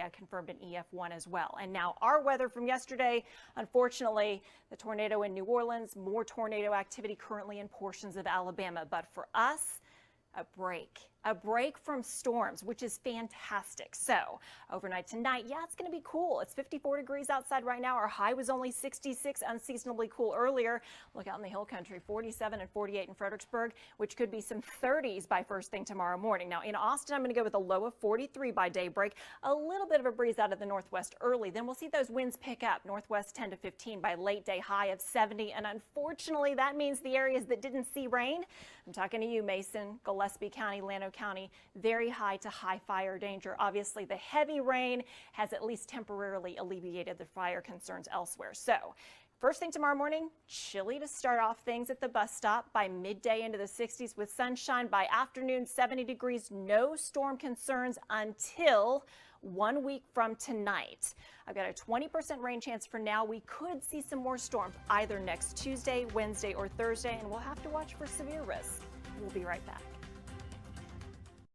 area confirmed an EF1 as well. And now our weather from yesterday, unfortunately, the tornado in New Orleans, more tornado activity currently in portions of Alabama. But for us, a break from storms, which is fantastic. So overnight tonight, yeah, it's going to be cool. It's 54 degrees outside right now. Our high was only 66, unseasonably cool earlier. Look out in the hill country, 47 and 48 in Fredericksburg, which could be some 30s by first thing tomorrow morning. Now in Austin, I'm going to go with a low of 43 by daybreak. A little bit of a breeze out of the northwest early. Then we'll see those winds pick up, northwest 10 to 15 by late day, high of 70. And unfortunately, that means the areas that didn't see rain, I'm talking to you, Mason, Gillespie County, Llano County, very high to high fire danger. Obviously, the heavy rain has at least temporarily alleviated the fire concerns elsewhere. So first thing tomorrow morning, chilly to start off things at the bus stop. By midday into the 60s with sunshine. By afternoon, 70 degrees. No storm concerns until 1 week from tonight. I've got a 20% rain chance for now. We could see some more storms either next Tuesday, Wednesday, or Thursday, and we'll have to watch for severe risks. We'll be right back.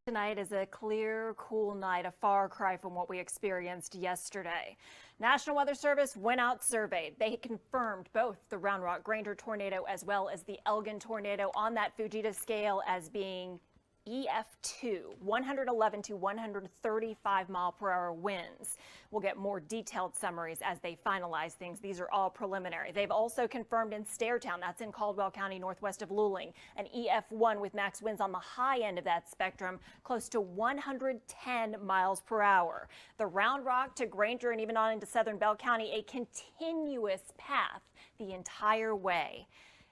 Tonight is a clear, cool night, a far cry from what we experienced yesterday. National Weather Service went out, surveyed. They confirmed both the Round Rock Granger tornado as well as the Elgin tornado on that Fujita scale as being EF2, 111 to 135 mile per hour winds. We'll get more detailed summaries as they finalize things. These are all preliminary. They've also confirmed in Stairtown, that's in Caldwell County, northwest of Luling, an EF1 with max winds on the high end of that spectrum, close to 110 miles per hour. The Round Rock to Granger and even on into southern Bell County, a continuous path the entire way.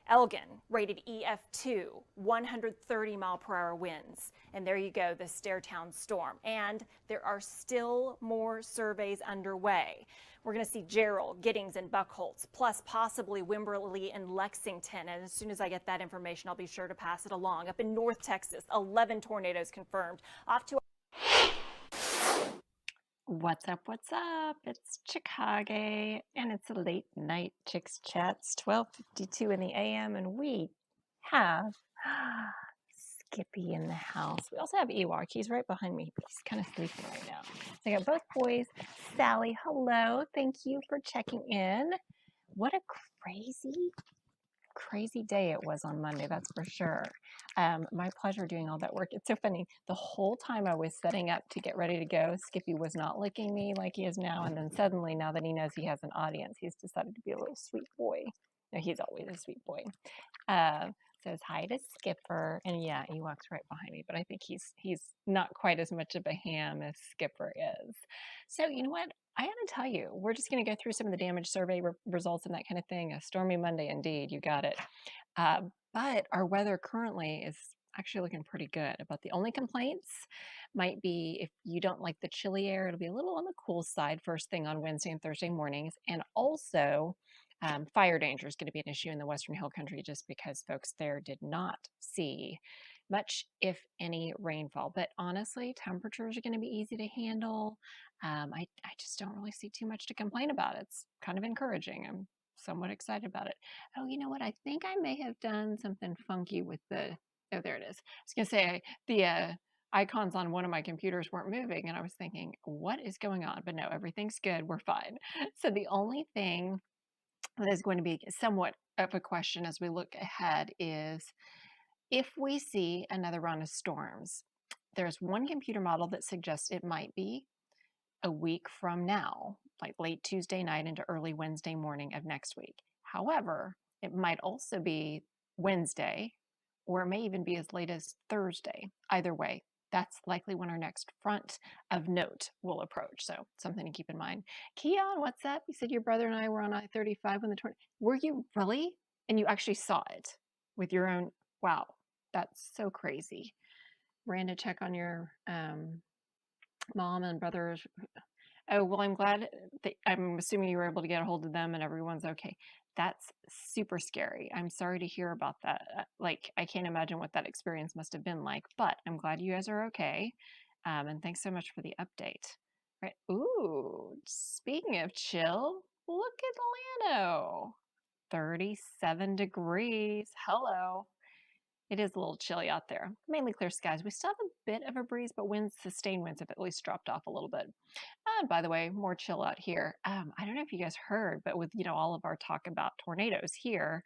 Elgin rated EF2, 130 mile per hour winds. And there you go, the Stairtown storm. And there are still more surveys underway. We're going to see Gerald, Giddings, and Buckholtz, plus possibly Wimberley and Lexington. And as soon as I get that information, I'll be sure to pass it along. Up in North Texas, 11 tornadoes confirmed. Off to What's up? What's up? It's Chicago, and it's a late night Chicks Chats, 12:52 in the AM, and we have Skippy in the house. We also have Ewok. He's right behind me, but he's kind of sleeping right now. So I got both boys. Sally, hello. Thank you for checking in. What a crazy day it was on Monday, that's for sure. My pleasure doing all that work. It's so funny. The whole time I was setting up to get ready to go, Skippy was not licking me like he is now. And then suddenly, now that he knows he has an audience, he's decided to be a little sweet boy. No, he's always a sweet boy. Says hi to Skipper. And yeah, he walks right behind me, but I think he's not quite as much of a ham as Skipper is. So you know what? I got to tell you, we're just going to go through some of the damage survey results and that kind of thing. A stormy Monday indeed, you got it. But our weather currently is actually looking pretty good. About the only complaints might be if you don't like the chilly air, it'll be a little on the cool side first thing on Wednesday and Thursday mornings. And also fire danger is going to be an issue in the Western Hill Country just because folks there did not see much, if any, rainfall. But honestly, temperatures are going to be easy to handle. I just don't really see too much to complain about. It's kind of encouraging. I'm somewhat excited about it. Oh, you know what? I think I may have done something funky with the, oh, there it is. I was going to say the icons on one of my computers weren't moving, and I was thinking, what is going on? But no, everything's good. We're fine. So the only thing that is going to be somewhat of a question as we look ahead is if we see another round of storms. There's one computer model that suggests it might be a week from now, like late Tuesday night into early Wednesday morning of next week. However, it might also be Wednesday, or it may even be as late as Thursday. Either way, that's likely when our next front of note will approach. So something to keep in mind. Keon, what's up? You said your brother and I were on I-35 when the tornado. Were you really? And you actually saw it with your own. Wow, that's so crazy. Ran to check on your mom and brothers. Oh, well, I'm glad that I'm assuming you were able to get a hold of them and everyone's okay. That's super scary. I'm sorry to hear about that. Like, I can't imagine what that experience must have been like, but I'm glad you guys are okay. And thanks so much for the update. Right. Ooh, speaking of chill, look at Llano. 37 degrees. Hello. It is a little chilly out there. Mainly clear skies. We still have a bit of a breeze, but sustained winds have at least dropped off a little bit. And by the way, more chill out here. I don't know if you guys heard, but with all of our talk about tornadoes here,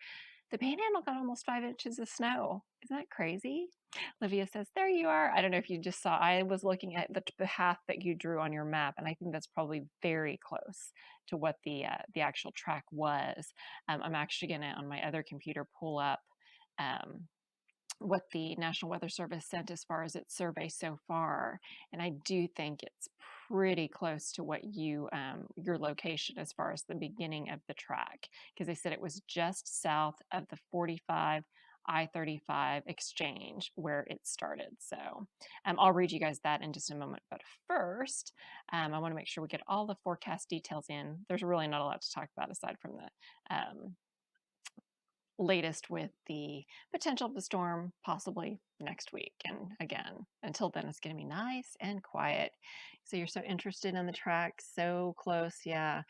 the Panhandle got almost 5 inches of snow. Isn't that crazy? Olivia says, "There you are." I don't know if you just saw. I was looking at the path that you drew on your map, and I think that's probably very close to what the actual track was. I'm actually gonna on my other computer pull up. Um, what the National Weather Service sent as far as its survey so far, and I do think it's pretty close to what your location as far as the beginning of the track, because they said it was just south of the 45 I-35 exchange where it started. So I'll read you guys that in just a moment. But first, I want to make sure we get all the forecast details in. There's really not a lot to talk about aside from the latest with the potential of the storm possibly next week. And again, until then, it's going to be nice and quiet. So you're so interested in the track, so close. Yeah.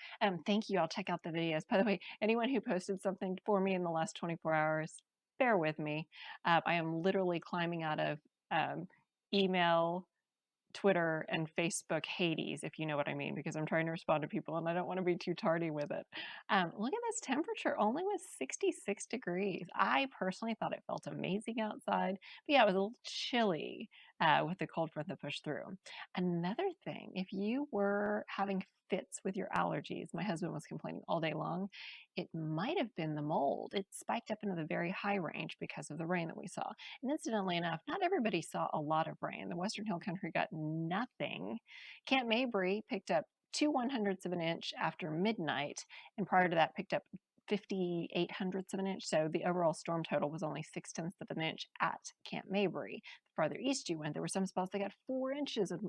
Thank you. I'll check out the videos. By the way, anyone who posted something for me in the last 24 hours, bear with me. I am literally climbing out of email, Twitter, and Facebook Hades, if you know what I mean, because I'm trying to respond to people and I don't want to be too tardy with it. Look at this temperature, only was 66 degrees. I personally thought it felt amazing outside, but yeah, it was a little chilly with the cold front that pushed through. Another thing, if you were having fits with your allergies, my husband was complaining all day long, it might have been the mold. It spiked up into the very high range because of the rain that we saw. And incidentally enough, not everybody saw a lot of rain. The Western Hill Country got nothing. Camp Mabry picked up 2/100ths of an inch after midnight, and prior to that picked up 58/100ths of an inch. So the overall storm total was only 6/10ths of an inch at Camp Mabry. The farther east you went, there were some spots that got 4 inches of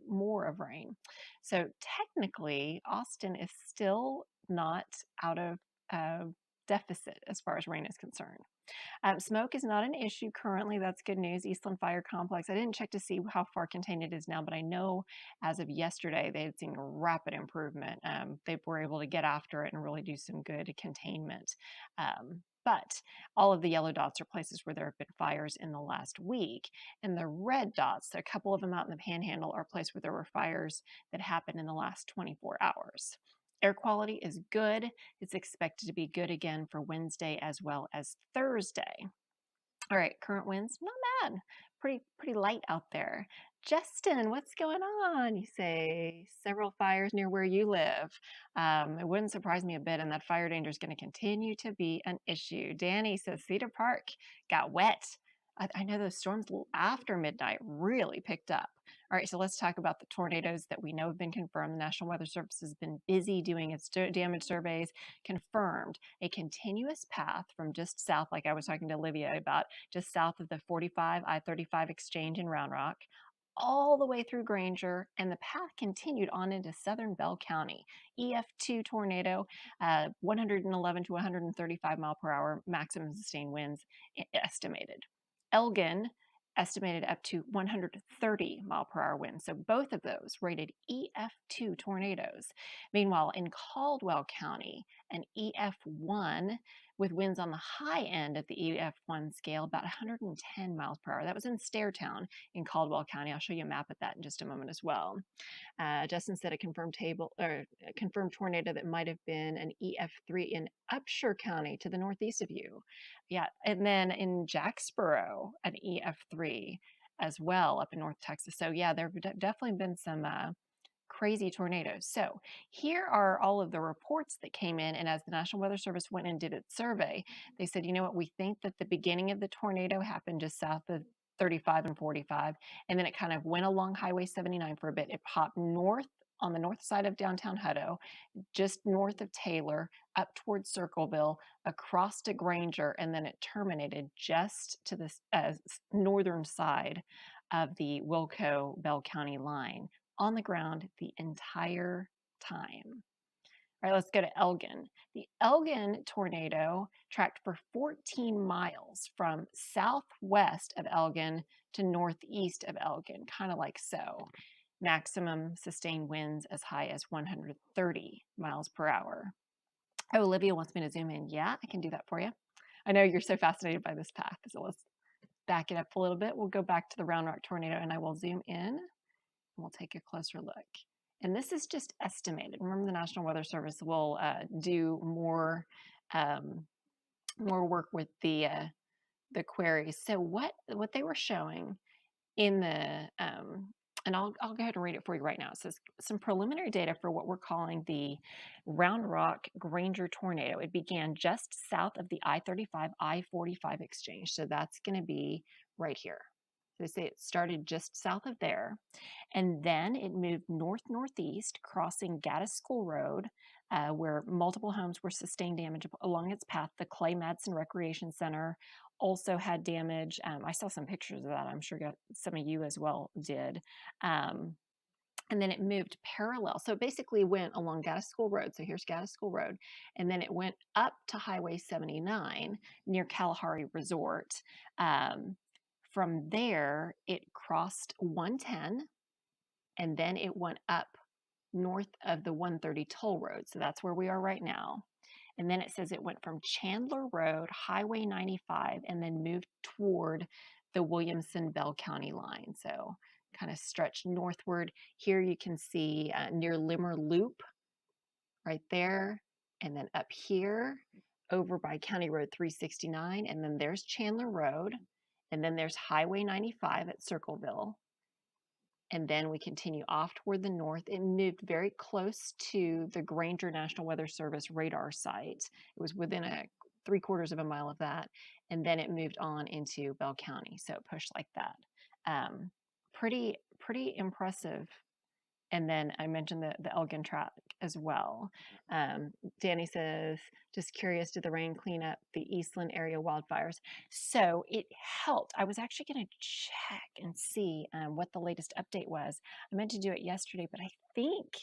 more of rain. So technically, Austin is still not out of deficit as far as rain is concerned. Smoke is not an issue currently. That's good news. Eastland Fire Complex. I didn't check to see how far contained it is now, but I know as of yesterday they had seen rapid improvement. They were able to get after it and really do some good containment. But all of the yellow dots are places where there have been fires in the last week. And the red dots, a couple of them out in the Panhandle, are places where there were fires that happened in the last 24 hours. Air quality is good. It's expected to be good again for Wednesday as well as Thursday. All right, current winds, not bad. Pretty light out there. Justin, what's going on? You say several fires near where you live. It wouldn't surprise me a bit, and that fire danger is going to continue to be an issue. Danny says Cedar Park got wet. I know those storms after midnight really picked up. All right, so let's talk about the tornadoes that we know have been confirmed. The National Weather Service has been busy doing its damage surveys, confirmed a continuous path from just south, like I was talking to Olivia about, just south of the 45 I-35 exchange in Round Rock, all the way through Granger, and the path continued on into southern Bell County. EF2 tornado, 111 to 135 mile per hour maximum sustained winds estimated. Elgin estimated up to 130 mile per hour winds. So both of those rated EF2 tornadoes. Meanwhile, in Caldwell County, an EF1 with winds on the high end of the EF1 scale, about 110 miles per hour. That was in Stairtown in Caldwell County. I'll show you a map of that in just a moment as well. Justin said a confirmed tornado that might have been an EF3 in Upshur County to the northeast of you. Yeah, and then in Jacksboro, an EF3 as well up in North Texas. So yeah, there have definitely been some crazy tornadoes. So here are all of the reports that came in, and as the National Weather Service went and did its survey, they said, you know what, we think that the beginning of the tornado happened just south of 35 and 45, and then it kind of went along Highway 79 for a bit. It popped north on the north side of downtown Hutto, just north of Taylor, up towards Circleville, across to Granger, and then it terminated just to the northern side of the Wilco-Bell County line on the ground the entire time. All right, let's go to Elgin. The Elgin tornado tracked for 14 miles from southwest of Elgin to northeast of Elgin, kind of like so. Maximum sustained winds as high as 130 miles per hour. Oh, Olivia wants me to zoom in. Yeah, I can do that for you. I know you're so fascinated by this path, so back it up a little bit. We'll go back to the Round Rock tornado and I will zoom in and we'll take a closer look. And this is just estimated. Remember, the National Weather Service will do more work with the queries. So what they were showing in the and I'll go ahead and read it for you right now. It says some preliminary data for what we're calling the Round Rock Granger tornado. It began just south of the I-35 I-45 exchange. So that's going to be right here. They say it started just south of there, and then it moved north-northeast, crossing Gaddis School Road, where multiple homes were sustained damage along its path. The Clay Madsen Recreation Center also had damage. I saw some pictures of that. I'm sure some of you as well did. And then it moved parallel. So it basically went along Gaddis School Road. So here's Gaddis School Road. And then it went up to Highway 79 near Kalahari Resort. From there, it crossed 110, and then it went up north of the 130 toll road. So that's where we are right now. And then it says it went from Chandler Road, Highway 95, and then moved toward the Williamson-Bell County line. So kind of stretched northward. Here you can see near Limmer Loop right there. And then up here over by County Road 369. And then there's Chandler Road. And then there's Highway 95 at Circleville. And then we continue off toward the north. It moved very close to the Granger National Weather Service radar site. It was within a 3/4 of a mile of that. And then it moved on into Bell County. So it pushed like that. Pretty impressive. And then I mentioned the Elgin track as well. Danny says, just curious, did the rain clean up the Eastland area wildfires? So it helped. I was actually going to check and see what the latest update was. I meant to do it yesterday, but I think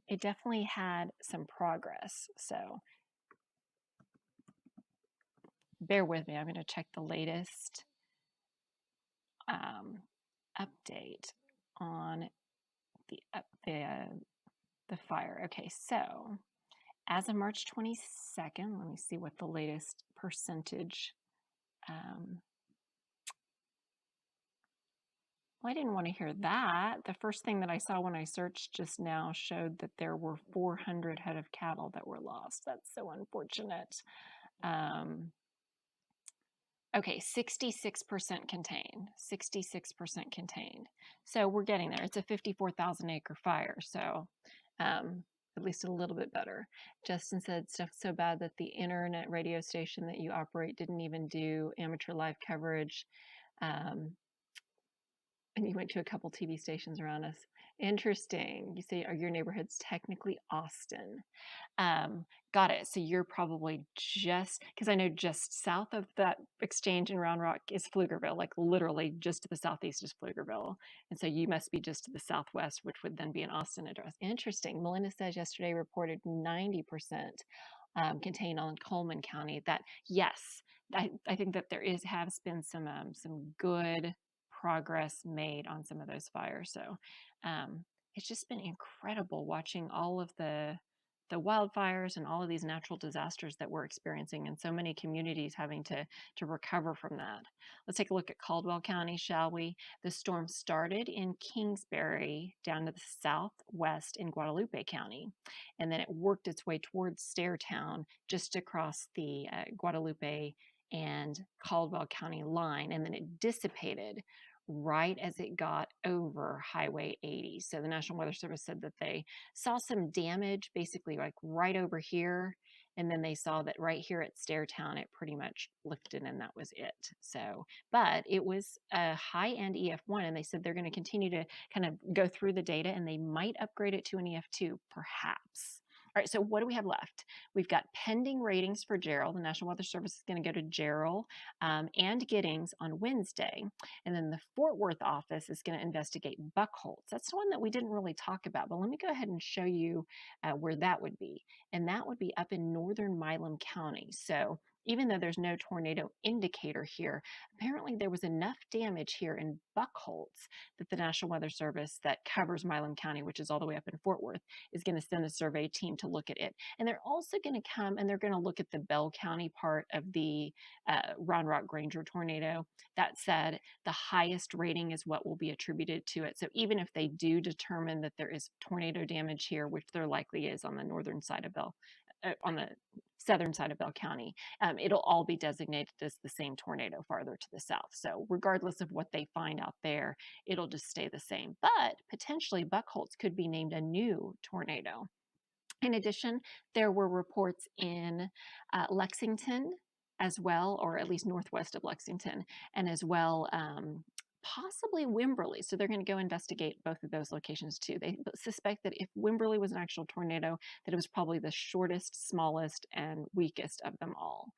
it definitely had some progress. So bear with me. I'm going to check the latest update on the fire. Okay, so as of March 22nd, let me see what the latest percentage. Well, I didn't want to hear that. The first thing that I saw when I searched just now showed that there were 400 head of cattle that were lost. That's so unfortunate. Okay, 66% contained. 66% contained. So we're getting there. It's a 54,000 acre fire, so at least a little bit better. Justin said stuff so bad that the internet radio station that you operate didn't even do amateur live coverage. And you went to a couple TV stations around us. Interesting. You say, are your neighborhoods technically Austin? Got it. So you're probably just, because I know just south of that exchange in Round Rock is Pflugerville, like literally just to the southeast is Pflugerville. And so you must be just to the southwest, which would then be an Austin address. Interesting. Melinda says yesterday reported 90% contained on Coleman County. That, yes, I think that there has been some good progress made on some of those fires. So it's just been incredible watching all of the wildfires and all of these natural disasters that we're experiencing, and so many communities having to recover from that. Let's take a look at Caldwell County, shall we? The storm started in Kingsbury down to the southwest in Guadalupe County, and then it worked its way towards Stairtown just across the Guadalupe and Caldwell County line, and then it dissipated right as it got over Highway 80. So the National Weather Service said that they saw some damage basically like right over here. And then they saw that right here at Stairtown, it pretty much lifted and that was it. So, but it was a high-end EF1 and they said they're going to continue to kind of go through the data and they might upgrade it to an EF2 perhaps. All right, so what do we have left? We've got pending ratings for Jarrell. The National Weather Service is going to go to Jarrell and Giddings on Wednesday. And then the Fort Worth office is going to investigate Buckholz. That's the one that we didn't really talk about, but let me go ahead and show you where that would be. And that would be up in northern Milam County. So even though there's no tornado indicator here, apparently there was enough damage here in Buckholtz that the National Weather Service that covers Milam County, which is all the way up in Fort Worth, is going to send a survey team to look at it. And they're also going to come and they're going to look at the Bell County part of the Round Rock Granger tornado. That said, the highest rating is what will be attributed to it. So even if they do determine that there is tornado damage here, which there likely is on the northern side of on the southern side of Bell County, it'll all be designated as the same tornado farther to the south. So regardless of what they find out there, it'll just stay the same. But potentially Buckholtz could be named a new tornado. In addition, there were reports in Lexington as well, or at least northwest of Lexington, and as well possibly Wimberley. So they're going to go investigate both of those locations too. They suspect that if Wimberley was an actual tornado, that it was probably the shortest, smallest, and weakest of them all,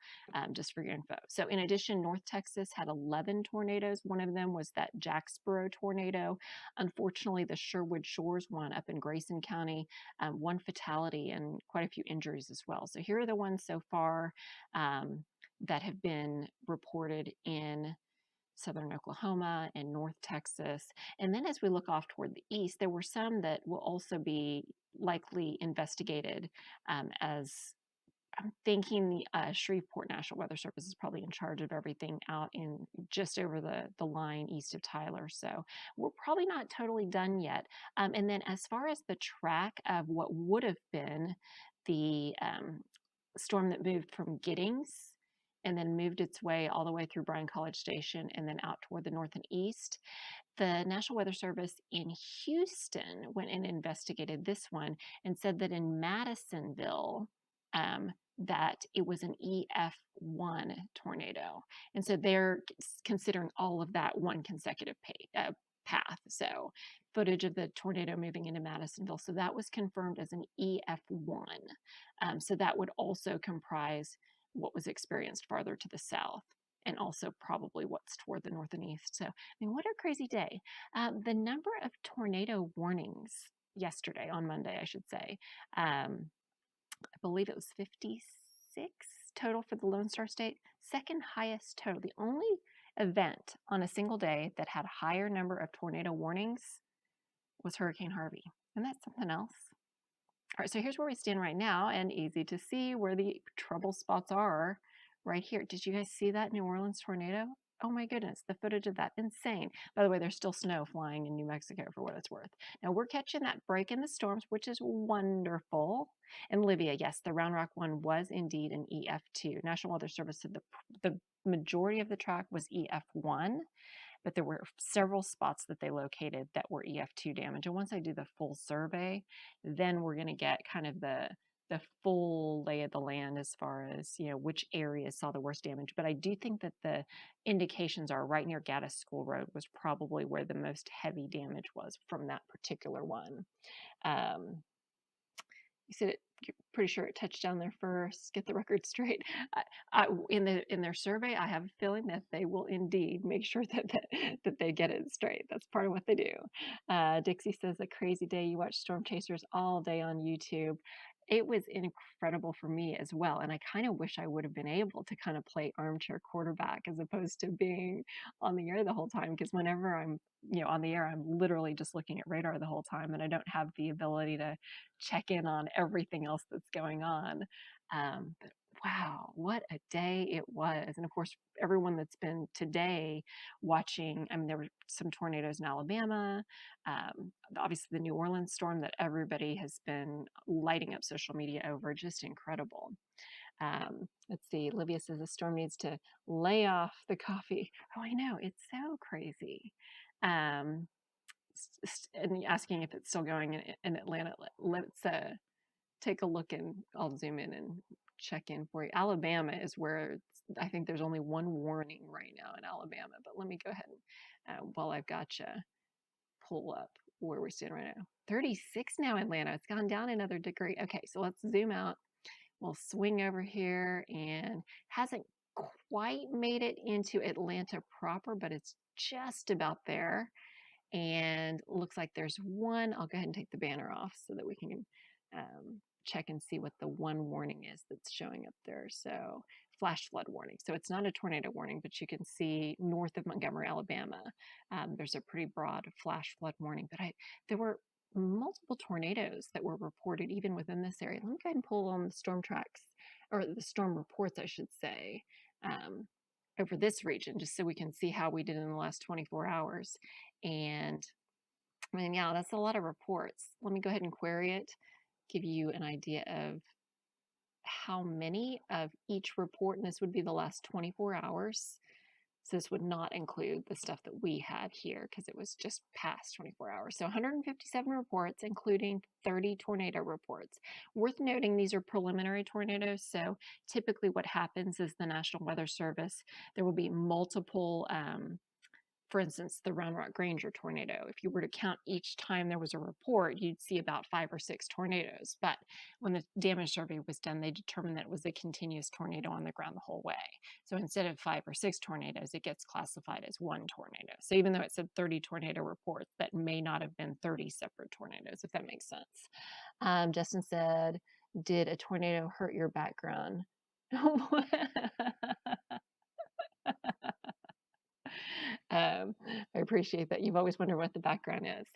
just for your info. So in addition, North Texas had 11 tornadoes. One of them was that Jacksboro tornado. Unfortunately, the Sherwood Shores one up in Grayson County, one fatality and quite a few injuries as well. So here are the ones so far that have been reported in southern Oklahoma and North Texas. And then as we look off toward the east, there were some that will also be likely investigated as I'm thinking the Shreveport National Weather Service is probably in charge of everything out in just over the line east of Tyler. So we're probably not totally done yet. And then as far as the track of what would have been the storm that moved from Giddings and then moved its way all the way through Bryan College Station and then out toward the north and east, the National Weather Service in Houston went and investigated this one and said that in Madisonville, that it was an EF1 tornado. And so they're considering all of that one consecutive path. So footage of the tornado moving into Madisonville. So that was confirmed as an EF1. So that would also comprise what was experienced farther to the south and also probably what's toward the north and east. So, I mean, what a crazy day. The number of tornado warnings yesterday, on Monday, I should say, I believe it was 56 total for the Lone Star State, second highest total. The only event on a single day that had a higher number of tornado warnings was Hurricane Harvey. And that's something else. All right, so here's where we stand right now, and easy to see where the trouble spots are right here. Did you guys see that New Orleans tornado? Oh my goodness, the footage of that, insane. By the way, there's still snow flying in New Mexico for what it's worth. Now we're catching that break in the storms, which is wonderful. And Livia, yes, the Round Rock one was indeed an EF2. National Weather Service said the majority of the track was EF1, but there were several spots that they located that were EF2 damage. And once I do the full survey, then we're going to get kind of the full lay of the land as far as, you know, which areas saw the worst damage. But I do think that the indications are right near Gaddis School Road was probably where the most heavy damage was from that particular one. You said you're pretty sure it touched down there first. Get the record straight. In their survey, I have a feeling that they will indeed make sure that they get it straight. That's part of what they do. Dixie says a crazy day. You watch Storm Chasers all day on YouTube. It was incredible for me as well, and I kind of wish I would have been able to kind of play armchair quarterback as opposed to being on the air the whole time. Because whenever I'm on the air, I'm literally just looking at radar the whole time, and I don't have the ability to check in on everything else that's going on. But wow, what a day it was. And of course, everyone that's been today watching, I mean, there were some tornadoes in Alabama, obviously the New Orleans storm that everybody has been lighting up social media over, just incredible. Let's see, Livia says the storm needs to lay off the coffee. Oh, I know, it's so crazy. And asking if it's still going in Atlanta. Let's take a look, and I'll zoom in and check in for you. Alabama is where I think there's only one warning right now in Alabama, but let me go ahead and while I've got you, pull up where we stand right now. 36 now in Atlanta. It's gone down another degree. Okay, so let's zoom out. We'll swing over here, and hasn't quite made it into Atlanta proper, but it's just about there. And looks like there's one. I'll go ahead and take the banner off so that we can check and see what the one warning is that's showing up there. So flash flood warning. So it's not a tornado warning, but you can see north of Montgomery, Alabama, there's a pretty broad flash flood warning. But there were multiple tornadoes that were reported even within this area. Let me go ahead and pull on the storm tracks, or the storm reports, I should say, over this region, just so we can see how we did in the last 24 hours. And I mean, yeah, that's a lot of reports. Let me go ahead and query it, give you an idea of how many of each report, and this would be the last 24 hours. So this would not include the stuff that we had here because it was just past 24 hours. So 157 reports, including 30 tornado reports. Worth noting, these are preliminary tornadoes. So typically what happens is the National Weather Service, there will be multiple, for instance, the Round Rock Granger tornado. If you were to count each time there was a report, you'd see about 5 or 6 tornadoes. But when the damage survey was done, they determined that it was a continuous tornado on the ground the whole way. So instead of 5 or 6 tornadoes, it gets classified as one tornado. So even though it said 30 tornado reports, that may not have been 30 separate tornadoes, if that makes sense. Justin said, did a tornado hurt your background? I appreciate that. You've always wondered what the background is.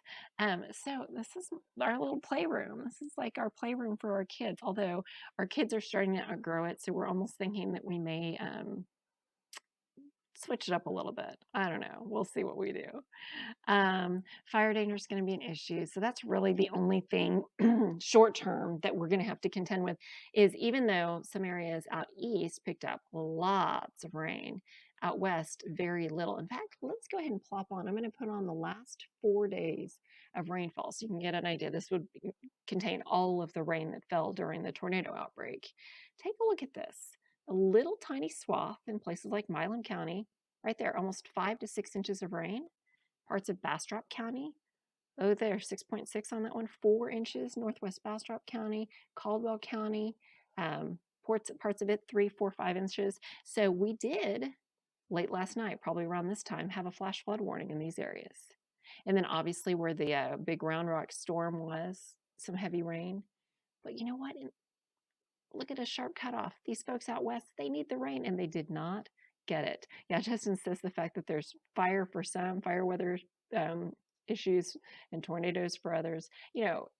So this is our little playroom. This is like our playroom for our kids, although our kids are starting to outgrow it. So we're almost thinking that we may switch it up a little bit. I don't know. We'll see what we do. Fire danger is going to be an issue. So that's really the only thing short term that we're going to have to contend with is even though some areas out east picked up lots of rain, out west, very little. In fact, let's go ahead and plop on. I'm going to put on the last 4 days of rainfall so you can get an idea. This would contain all of the rain that fell during the tornado outbreak. Take a look at this. A little tiny swath in places like Milam County, right there, almost 5 to 6 inches of rain. Parts of Bastrop County, oh, there, 6.6 on that one, 4 inches, northwest Bastrop County, Caldwell County, parts of it, 3, 4, 5 inches. So we did, late last night, probably around this time, have a flash flood warning in these areas. And then obviously where the big Round Rock storm was, some heavy rain. But you know what? Look at a sharp cutoff. These folks out west, they need the rain, and they did not get it. Yeah, Justin says the fact that there's fire for some, fire weather issues, and tornadoes for others,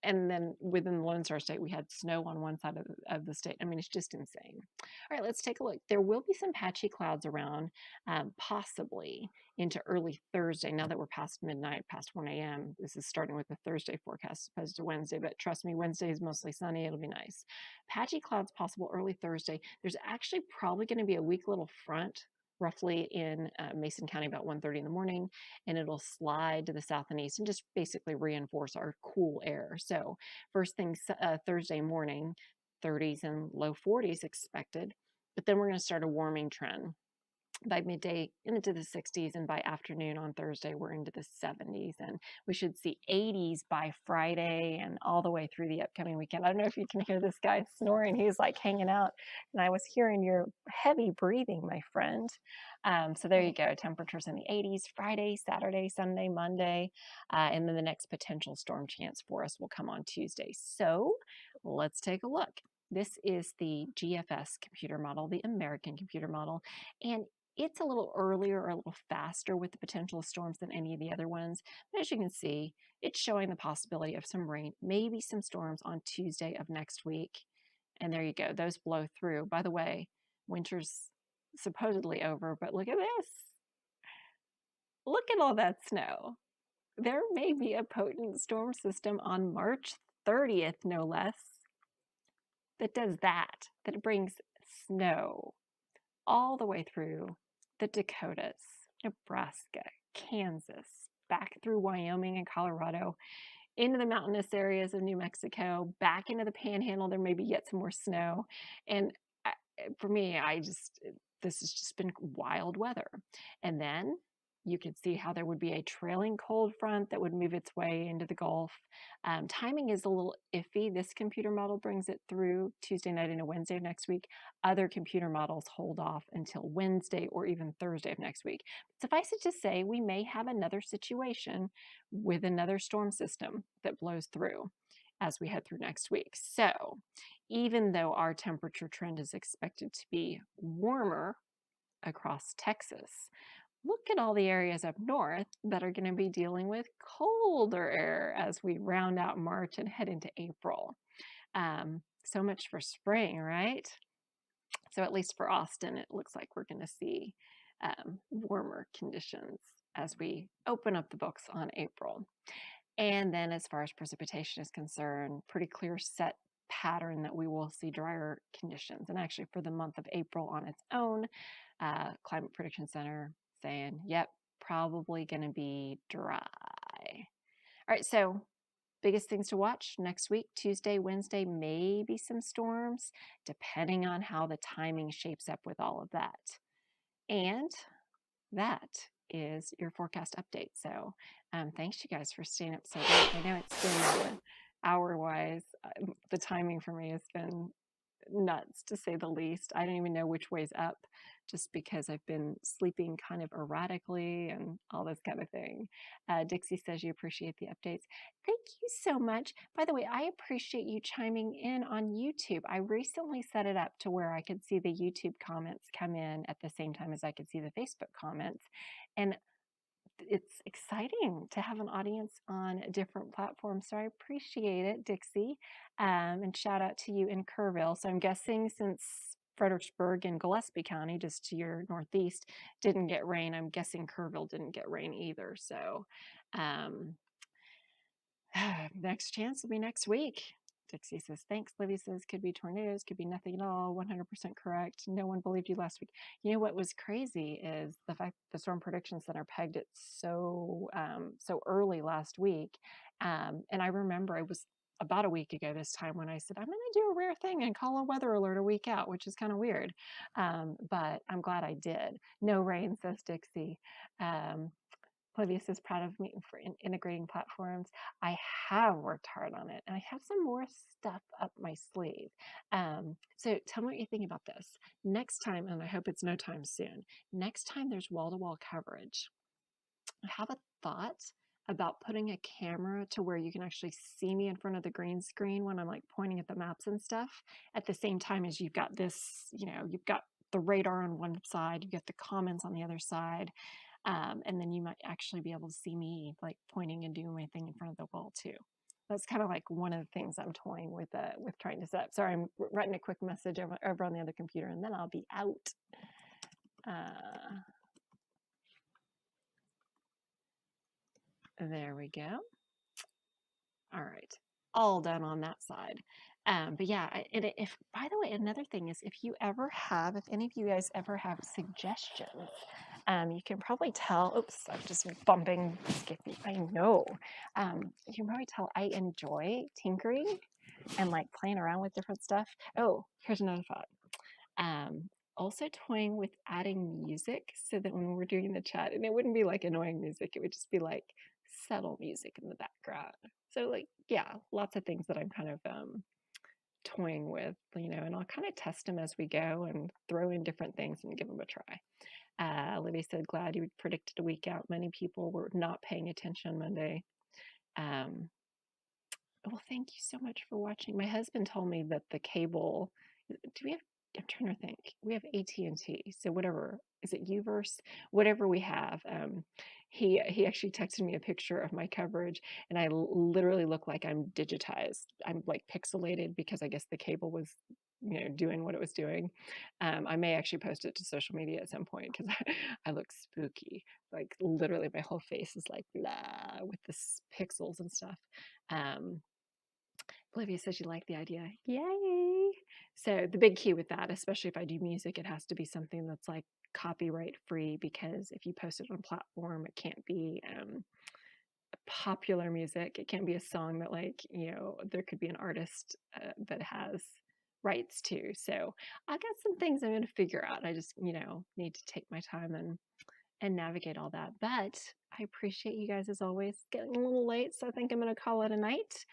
and then within the Lone Star State, we had snow on one side of the state. I mean, it's just insane. All right, let's take a look. There will be some patchy clouds around, possibly into early Thursday. Now that we're past midnight, past 1 a.m., this is starting with the Thursday forecast as opposed to Wednesday, but trust me, Wednesday is mostly sunny. It'll be nice. Patchy clouds possible early Thursday. There's actually probably going to be a weak little front roughly in Mason County about 1:30 in the morning, and it'll slide to the south and east and just basically reinforce our cool air. So first thing Thursday morning, 30s and low 40s expected, but then we're going to start a warming trend. By midday into the 60s, and by afternoon on Thursday we're into the 70s, and we should see 80s by Friday and all the way through the upcoming weekend. I don't know if you can hear this guy snoring. He's like hanging out, and I was hearing your heavy breathing, my friend. So there you go. Temperatures in the 80s Friday, Saturday, Sunday, Monday, and then the next potential storm chance for us will come on Tuesday. So let's take a look. This is the GFS computer model, the American computer model, and it's a little earlier or a little faster with the potential storms than any of the other ones. But as you can see, it's showing the possibility of some rain, maybe some storms on Tuesday of next week. And there you go. Those blow through. By the way, winter's supposedly over, but look at this. Look at all that snow. There may be a potent storm system on March 30th, no less, that does that it brings snow all the way through the Dakotas, Nebraska, Kansas, back through Wyoming and Colorado, into the mountainous areas of New Mexico, back into the Panhandle. There may be yet some more snow. And for me, this has just been wild weather. And then you could see how there would be a trailing cold front that would move its way into the Gulf. Timing is a little iffy. This computer model brings it through Tuesday night into Wednesday of next week. Other computer models hold off until Wednesday or even Thursday of next week. But suffice it to say, we may have another situation with another storm system that blows through. as we head through next week. So even though our temperature trend is expected to be warmer across Texas, look at all the areas up north that are going to be dealing with colder air as we round out March and head into April. So much for spring, right? So at least for Austin, it looks like we're going to see warmer conditions as we open up the books on April. And then as far as precipitation is concerned, pretty clear set pattern that we will see drier conditions. And actually for the month of April on its own, Climate Prediction Center saying, yep, probably going to be dry. All right, so biggest things to watch next week, Tuesday, Wednesday, maybe some storms, depending on how the timing shapes up with all of that. And that is your forecast update. So thanks you guys for staying up so late. I know it's been hour-wise. The timing for me has been nuts, to say the least. I don't even know which way's up, just because I've been sleeping kind of erratically and all this kind of thing. Dixie says you appreciate the updates. Thank you so much. By the way, I appreciate you chiming in on YouTube. I recently set it up to where I could see the YouTube comments come in at the same time as I could see the Facebook comments. And it's exciting to have an audience on different platforms. So I appreciate it, Dixie. And shout out to you in Kerrville. So I'm guessing since Fredericksburg and Gillespie County, just to your northeast, didn't get rain, I'm guessing Kerrville didn't get rain either. So next chance will be next week. Dixie says, thanks. Livy says, could be tornadoes, could be nothing at all. 100% correct. No one believed you last week. You know what was crazy is the fact the Storm Prediction Center pegged it so early last week. And I remember it was about a week ago this time when I said, I'm going to do a rare thing and call a weather alert a week out, which is kind of weird. But I'm glad I did. No rain, says Dixie. Flavius is proud of me for integrating platforms. I have worked hard on it, and I have some more stuff up my sleeve. So tell me what you think about this. Next time, and I hope it's no time soon, next time there's wall-to-wall coverage, I have a thought about putting a camera to where you can actually see me in front of the green screen when I'm like pointing at the maps and stuff, at the same time as you've got this, you've got the radar on one side, you've got the comments on the other side. And then you might actually be able to see me like pointing and doing my thing in front of the wall too. That's kind of like one of the things I'm toying with trying to set up. Sorry, I'm writing a quick message over on the other computer, and then I'll be out. There we go. All right, all done on that side. But yeah, if by the way, another thing is if any of you guys ever have suggestions, you can probably tell. Oops, I'm just bumping Skippy. I know. You can probably tell I enjoy tinkering and like playing around with different stuff. Oh, here's another thought. Also toying with adding music so that when we're doing the chat, and it wouldn't be like annoying music, it would just be like subtle music in the background. So like, yeah, lots of things that I'm kind of toying with, and I'll kind of test them as we go and throw in different things and give them a try. Libby said, glad you predicted a week out. Many people were not paying attention Monday. Well, thank you so much for watching. My husband told me that the cable, I'm trying to think. We have AT&T, so whatever, is it Uverse? Whatever we have. He actually texted me a picture of my coverage, and I literally look like I'm digitized. I'm like pixelated because I guess the cable was, doing what it was doing. I may actually post it to social media at some point because I look spooky. Like literally, my whole face is like blah with the pixels and stuff. Olivia says you like the idea. Yay! So the big key with that, especially if I do music, it has to be something that's like copyright free, because if you post it on a platform, it can't be popular music. It can't be a song that there could be an artist that has rights to. So I got some things I'm going to figure out. I just, need to take my time and navigate all that. But I appreciate you guys as always. Getting a little late, so I think I'm going to call it a night.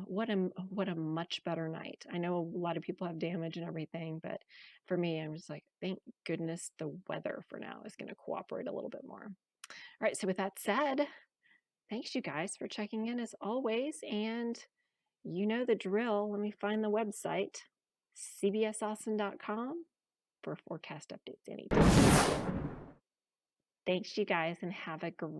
What a much better night. I know a lot of people have damage and everything, but for me, I'm just like, thank goodness the weather for now is going to cooperate a little bit more. All right, so with that said, thanks you guys for checking in as always, and you know the drill. Let me find the website, cbsaustin.com, for forecast updates anytime. Thanks, you guys, and have a great